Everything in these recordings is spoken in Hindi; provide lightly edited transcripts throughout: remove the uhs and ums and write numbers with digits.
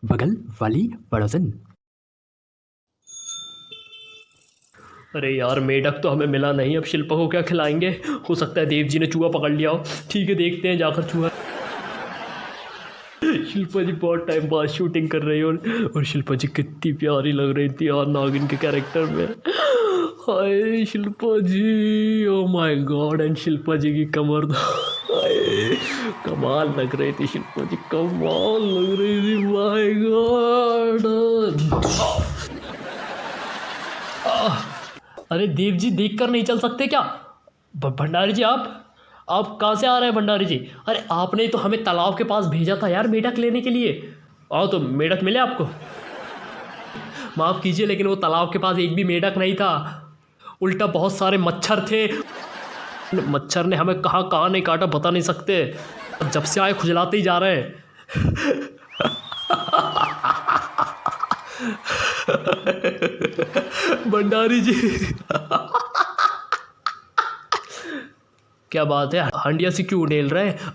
बगल वाली पड़ोसन। अरे यार मेढक तो हमें मिला नहीं, अब शिल्पा को क्या खिलाएंगे। हो सकता है देव जी ने चूहा पकड़ लिया हो। ठीक है, देखते हैं जाकर चूहा। शिल्पा जी बहुत टाइम बाद शूटिंग कर रही है और शिल्पा जी कितनी प्यारी लग रही थी यार नागिन के कैरेक्टर में। Hi Shilpa ji, oh my god. And Shilpa ji की कमर तो हाय कमाल लग रही थी। शिल्पा जी कमाल लग रही थी, माय गॉड। अरे देव जी देख कर नहीं चल सकते क्या? भंडारी जी आप कहाँ से आ रहे हैं भंडारी जी? अरे आपने तो हमें तालाब के पास भेजा था यार मेढक लेने के लिए। आओ तो मेढक मिले आपको? माफ़ कीजिए लेकिन वो तालाब के पास एक भी मेढक नहीं था, उल्टा बहुत सारे मच्छर थे। मच्छर ने हमें कहाँ कहाँ नहीं काटा बता नहीं सकते, जब से आए खुजलाते ही जा रहे हैं। भंडारी जी क्या बात है, हंडिया से क्यों उड़ेल रहे हैं?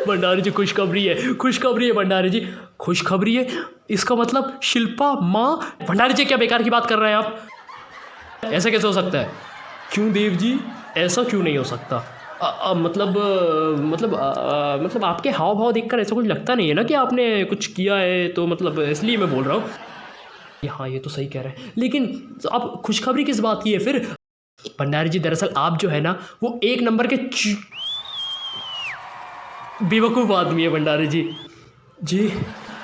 भंडारी जी खुशखबरी है भंडारी जी, खुशखबरी है। इसका मतलब शिल्पा माँ। भंडारी जी क्या बेकार की बात कर रहे हैं आप? ऐसा कैसे हो सकता है? क्यों देव जी, ऐसा क्यों नहीं हो सकता? मतलब आपके हाव भाव देखकर ऐसा कुछ लगता नहीं है ना कि आपने कुछ किया है, तो मतलब इसलिए मैं बोल रहा हूँ। हाँ ये तो सही कह रहे हैं, लेकिन आप खुशखबरी किस बात की है फिर? भंडारी जी दरअसल आप जो है ना वो एक नंबर के बेवकूफ़ आदमी है भंडारी जी। जी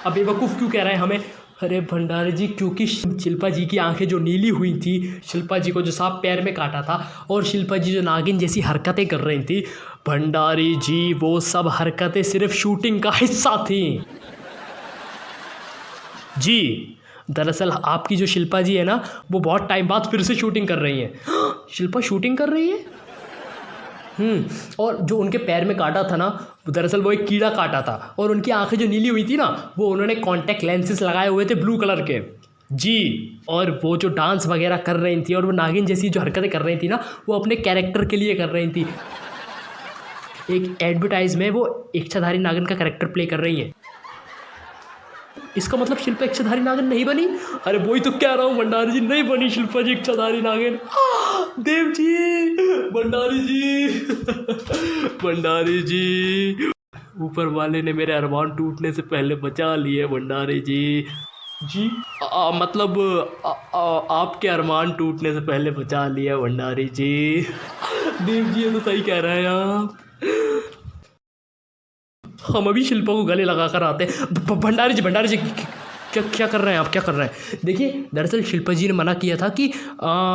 अब बेवकूफ़ क्यों कह रहे हैं हमें? अरे भंडारी जी क्योंकि शिल्पा जी की आंखें जो नीली हुई थी, शिल्पा जी को जो सांप पैर में काटा था और शिल्पा जी जो नागिन जैसी हरकतें कर रही थी, भंडारी जी वो सब हरकतें सिर्फ शूटिंग का हिस्सा थी। जी दरअसल आपकी जो शिल्पा जी है ना वो बहुत टाइम बाद फिर से शूटिंग कर रही हैं। शिल्पा शूटिंग कर रही है? और जो उनके पैर में काटा था ना, दरअसल वो एक कीड़ा काटा था और उनकी आंखें जो नीली हुई थी ना, वो उन्होंने कॉन्टैक्ट लेंसेज लगाए हुए थे ब्लू कलर के। जी और वो जो डांस वगैरह कर रही थी और वो नागिन जैसी जो हरकतें कर रही थी ना, वो अपने कैरेक्टर के लिए कर रही थी। एक एडवर्टाइज में वो इच्छाधारी नागिन का कैरेक्टर प्ले कर रही है। इसका मतलब शिल्पा इच्छाधारी नागिन नहीं बनी? अरे वही तो कह रहा हूँ भंडारी जी, नहीं बनी शिल्पा जी इच्छाधारी नागिन। देव जी, भंडारी जी, भंडारी जी, ऊपर वाले ने मेरे अरमान टूटने से पहले बचा लिए भंडारी जी। जी मतलब आपके अरमान टूटने से पहले बचा लिया भंडारी जी। देव जी ये तो सही कह रहे हैं आप। हम अभी शिल्पा को गले लगा कर आते हैं। भंडारी जी क्या कर रहे हैं आप, क्या कर रहे हैं? देखिए दरअसल शिल्पा जी ने मना किया था कि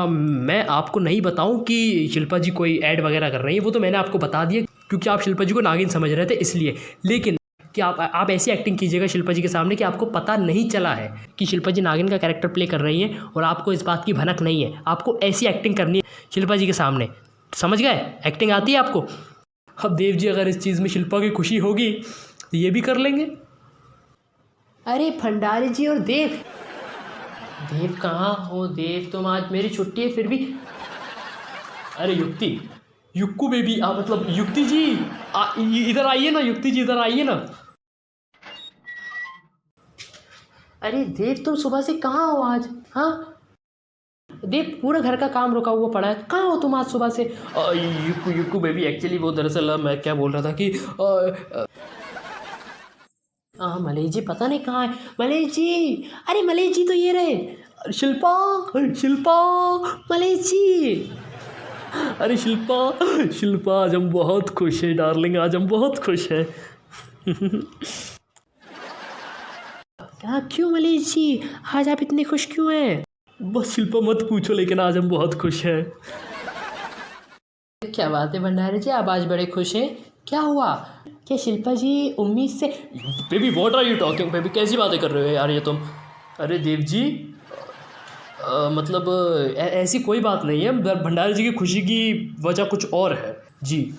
मैं आपको नहीं बताऊं कि शिल्पा जी कोई ऐड वगैरह कर रही है, वो तो मैंने आपको बता दिया क्योंकि आप शिल्पा जी को नागिन समझ रहे थे इसलिए। लेकिन कि आप ऐसी एक्टिंग कीजिएगा शिल्पा जी के सामने कि आपको पता नहीं चला है कि शिल्पा जी नागिन का कैरेक्टर प्ले कर रही हैं और आपको इस बात की भनक नहीं है। आपको ऐसी एक्टिंग करनी है शिल्पा जी के सामने, समझ गए? एक्टिंग आती है आपको? अब देव जी अगर इस चीज़ में शिल्पा की खुशी होगी तो ये भी कर लेंगे। अरे भंडारी जी और देव, देव कहाँ हो? देव तुम आज, मेरी छुट्टी है फिर भी। अरे युक्ति, युक्कू बेबी मतलब युक्ति जी इधर आइए ना, युक्ति जी इधर आइए ना। अरे देव तुम सुबह से कहाँ हो आज? हाँ देव पूरा घर का काम रुका हुआ पड़ा है, कहाँ हो तुम आज सुबह से? युक्कू बेबी एक्चुअली वो दरअसल मैं क्या बोल रहा था कि मलेश जी पता नहीं कहाँ है। मलेश जी, अरे मलेश जी तो ये रहे। शिल्पा मलेश जी। अरे शिल्पा आज हम बहुत खुश हैं डार्लिंग, आज हम बहुत खुश हैं। क्या क्यों मलेश जी, आज आप इतने खुश क्यों हैं? बस शिल्पा मत पूछो, लेकिन आज हम बहुत खुश हैं। क्या बात है भंडारी जी, आप आज बड़े खुश हैं, क्या हुआ? क्या शिल्पा जी उम्मीद से? Baby what are you talking baby, कैसी बातें कर रहे हो यार ये तुम? अरे देव जी मतलब ऐसी कोई बात नहीं है, भंडारी जी की खुशी की वजह कुछ और है। जी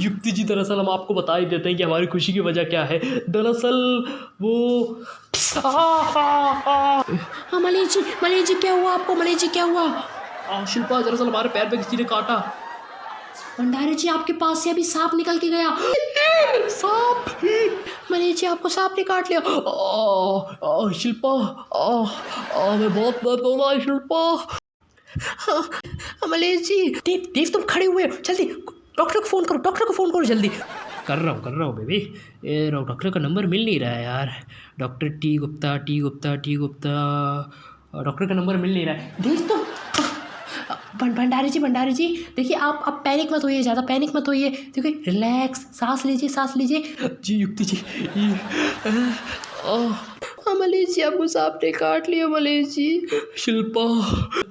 युक्ति जी दरअसल हम आपको बता ही देते हैं कि हमारी खुशी की वजह क्या है। दरअसल वो हाँ मलेश जी क्या हुआ आपको? मलेश जी क्या हुआ? शिल्पा दरअसल हमारे पैर पे किसी ने काटा। भंडारी जी आपके पास से अभी सांप निकल के गया। सांप? मलेश मनीष जी आपको सांप ने काट लिया। शिल्पा, मैं बहुत दर्द हो रहा है शिल्पा। मनीष जी, देव देव तुम खड़े हुए हो, जल्दी डॉक्टर को फ़ोन करो, डॉक्टर को फ़ोन करो जल्दी। कर रहा हूँ बेबी। ये डॉक्टर का नंबर मिल नहीं रहा है यार। डॉक्टर टी गुप्ता डॉक्टर का नंबर मिल नहीं रहा है। देख तो भंडारी जी देखिए, आप पैनिक मत होइए, ज़्यादा पैनिक मत होइए। देखिए रिलैक्स, सांस लीजिए। जी युक्ति जी। मनीष जी आपको सांप ने काट लिया मनीष जी। शिल्पा,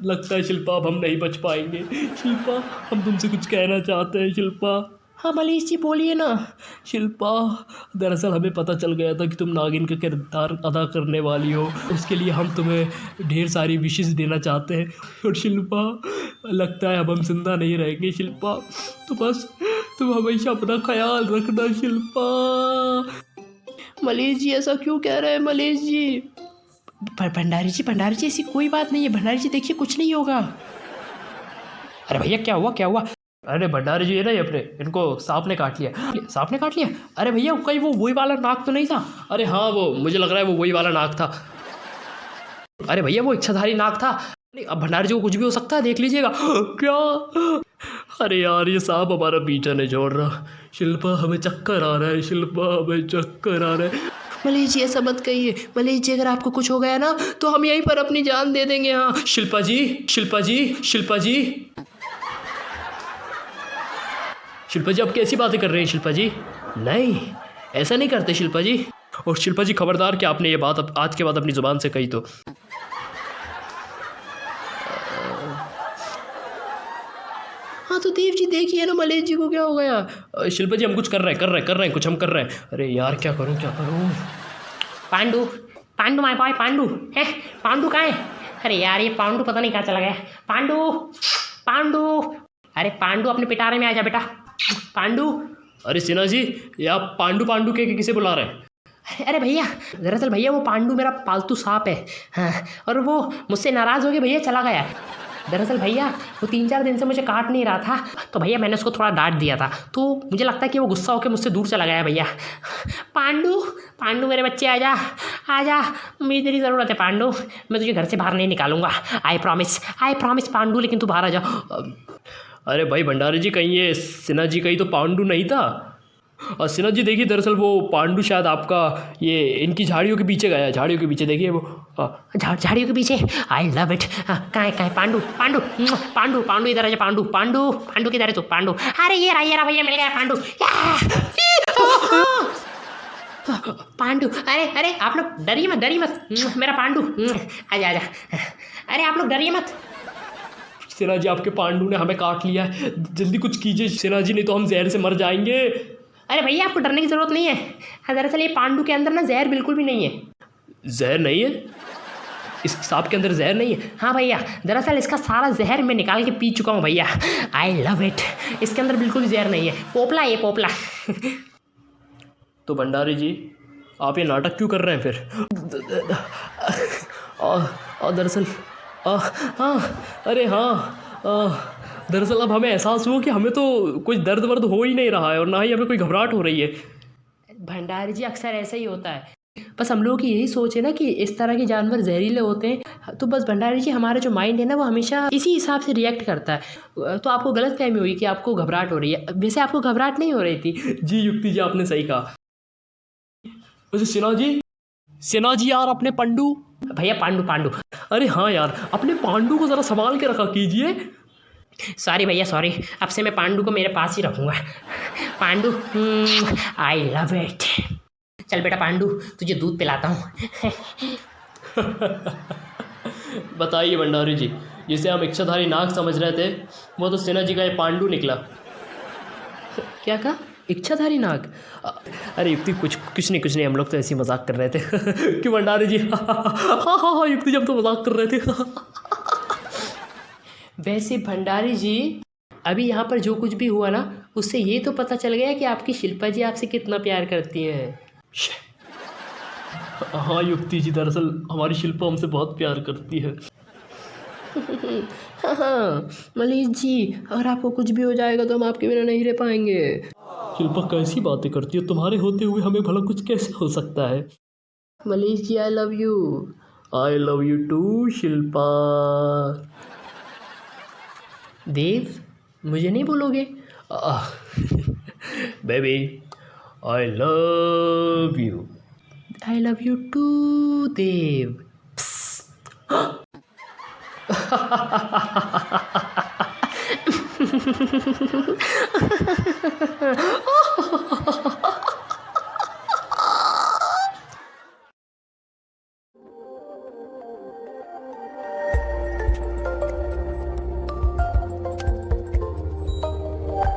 लगता है शिल्पा अब हम नहीं बच पाएंगे। शिल्पा, हम तुमसे कुछ कहना चाहते हैं शिल्पा। हाँ मनीष जी बोलिए ना। शिल्पा, दरअसल हमें पता चल गया था कि तुम नागिन का किरदार अदा करने वाली हो। उसके लिए हम तुम्हें ढेर सारी विशेस देना चाहते हैं। और शिल्पा, लगता है अब हम जिंदा नहीं रहेंगे शिल्पा। तो बस तुम हमेशा अपना ख्याल रखना शिल्पा। मनीष जी ऐसा क्यों कह रहे हैं मनीष जी? भंडारी जी ऐसी कोई बात नहीं है। भंडारी जी देखिए कुछ नहीं होगा। अरे भैया क्या हुआ? अरे भंडारी जी है ना ये अपने, इनको सांप ने काट लिया। अरे भैया कहीं वो वही वाला नाक तो नहीं था? अरे हाँ, वो मुझे लग रहा है वो वही वाला नाक था। अरे भैया वो इच्छाधारी नाक था। अब भंडारी जी को कुछ भी हो सकता है, देख लीजिएगा। क्या? अरे यार ये सांप हमारा पीछा नहीं छोड़ रहा। शिल्पा हमें चक्कर आ रहा है। मनीष जी ऐसा मत कहिए। मनीष जी अगर आपको कुछ हो गया ना तो हम यहीं पर अपनी जान दे देंगे। हाँ शिल्पा जी आप कैसी बातें कर रहे हैं शिल्पा जी? नहीं ऐसा नहीं करते शिल्पा जी। और शिल्पा जी खबरदार कि आपने ये बात अब आज के बाद अपनी ज़ुबान से कही तो। हाँ तो देव जी देखिए ना मनीष जी को क्या हो गया। शिल्पा जी हम कुछ कर रहे हैं, कुछ हम कर रहे हैं। अरे यार क्या करूँ। पांडू माय बॉय पांडू है। पांडू कहाँ है? अरे यार ये पांडू पता नहीं कहाँ चला गया। पांडू अरे पांडू अपने पिटारे में आ जा बेटा। पांडू। अरे सिन्हा जी ये आप पांडू के किसे बुला रहे हैं? अरे भैया दरअसल भैया वो पांडू मेरा पालतू सांप है। हाँ, और वो मुझसे नाराज़ हो गया भैया, चला गया। दरअसल भैया वो 3-4 दिन से मुझे काट नहीं रहा था, तो भैया मैंने उसको थोड़ा डांट दिया था, तो मुझे लगता है कि वो गुस्सा होकर मुझसे दूर चला गया भैया। पांडू मेरे बच्चे आजा, मुझे तेरी ज़रूरत है पांडू। मैं तुझे घर से बाहर नहीं निकालूंगा। आई प्रॉमिस पांडू, लेकिन तू बाहर आ जा। अरे भाई भंडारी जी कहीं ये सिन्हा जी कहीं तो पांडू नहीं था। और सिन्हा जी देखिए दरअसल वो पांडू शायद आपका ये इनकी झाड़ियों के पीछे गया है। झाड़ियों के पीछे देखिए वो झाड़ियों के पीछे। I love it. कहाँ है पांडू इधर आ जा। पांडू किधर है तू? पांडू अरे ये रहा भैया मिल गया पांडू। पांडू अरे आप लोग डरिए मत मेरा पांडू। आजा अरे आप लोग डरिए मत। सिन्हा जी आपके पांडू ने हमें काट लिया है, जल्दी कुछ कीजिए सिन्हा जी, नहीं तो हम जहर से मर जाएंगे। अरे भैया आपको डरने की ज़रूरत नहीं है। दरअसल ये पांडू के अंदर ना जहर बिल्कुल भी नहीं है। जहर नहीं है? इस सांप के अंदर जहर नहीं है? हाँ भैया दरअसल इसका सारा जहर मैं निकाल के पी चुका हूँ भैया। I love it. इसके अंदर बिल्कुल भी जहर नहीं है। पोपला। तो भंडारी जी आप ये नाटक क्यों कर रहे हैं फिर? दरअसल दरअसल अब हमें एहसास हुआ कि हमें तो कुछ दर्द वर्द हो ही नहीं रहा है और ना ही हमें कोई घबराहट हो रही है। भंडारी जी अक्सर ऐसा ही होता है, बस हम लोगों की यही सोच है ना कि इस तरह के जानवर जहरीले होते हैं, तो बस भंडारी जी हमारा जो माइंड है ना वो हमेशा इसी हिसाब से रिएक्ट करता है। तो आपको गलतफहमी हुई कि आपको घबराहट हो रही है, वैसे आपको घबराहट नहीं हो रही थी। जी युक्ति जी आपने सही कहा। वैसे सिन्हा जी यार अपने पांडू भैया पांडू अरे हाँ यार अपने पांडू को ज़रा संभाल के रखा कीजिए। सॉरी भैया सॉरी, अब से मैं पांडू को मेरे पास ही रखूँगा। Pandu I love it. चल बेटा पांडू तुझे दूध पिलाता हूँ। बताइए भंडारी जी, जिसे हम इच्छाधारी नाग समझ रहे थे वो तो सिन्हा जी का ये पांडू निकला। क्या कहा? इच्छाधारी नाग? अरे युक्ति कुछ नहीं, हम लोग तो ऐसे ही मजाक कर रहे थे। क्यों भंडारी जी? हाँ युक्ति जी हम तो मजाक कर रहे थे। वैसे भंडारी जी अभी यहाँ पर जो कुछ भी हुआ ना उससे ये तो पता चल गया कि आपकी शिल्पा जी आपसे कितना प्यार करती हैं। हाँ युक्ति जी दरअसल हमारी शिल्पा हमसे बहुत प्यार करती है। हाँ मनीष जी अगर आपको कुछ भी हो जाएगा तो हम आपके बिना नहीं रह पाएंगे। शिल्पा कैसी बातें करती हो, तुम्हारे होते हुए हमें भला कुछ कैसे हो सकता है। Manish ji I love you too Shilpa. Dev मुझे नहीं बोलोगे? Baby I love you too Dev.